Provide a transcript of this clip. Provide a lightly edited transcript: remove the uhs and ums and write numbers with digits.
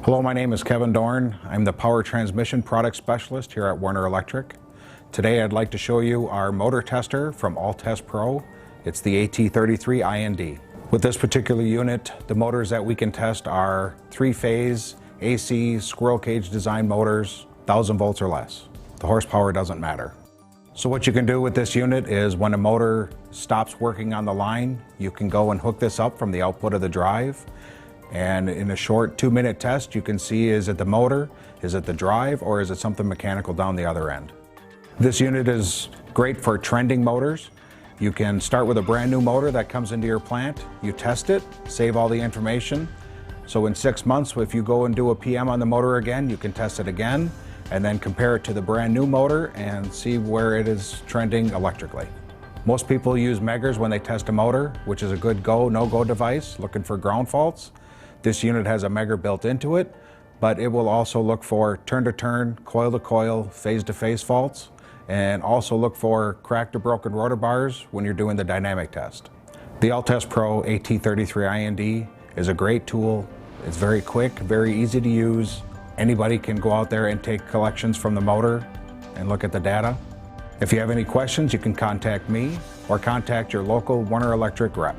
Hello, my name is Kevin Dorn. I'm the Power Transmission Product Specialist here at Werner Electric. Today I'd like to show you our motor tester from All-Test Pro. It's the AT33 IND. With this particular unit, the motors that we can test are 3-phase AC squirrel cage design motors, 1,000 volts or less. The horsepower doesn't matter. So what you can do with this unit is when a motor stops working on the line, you can go and hook this up from the output of the drive. And in a short 2-minute test, you can see, is it the motor, is it the drive, or is it something mechanical down the other end? This unit is great for trending motors. You can start with a brand new motor that comes into your plant, you test it, save all the information. So in 6 months, if you go and do a PM on the motor again, you can test it again, and then compare it to the brand new motor and see where it is trending electrically. Most people use Meggers when they test a motor, which is a good go, no-go device, looking for ground faults. This unit has a Megger built into it, but it will also look for turn-to-turn, coil-to-coil, phase-to-phase faults, and also look for cracked or broken rotor bars when you're doing the dynamic test. The All-Test Pro AT33 IND is a great tool. It's very quick, very easy to use. Anybody can go out there and take collections from the motor and look at the data. If you have any questions, you can contact me or contact your local Werner Electric rep.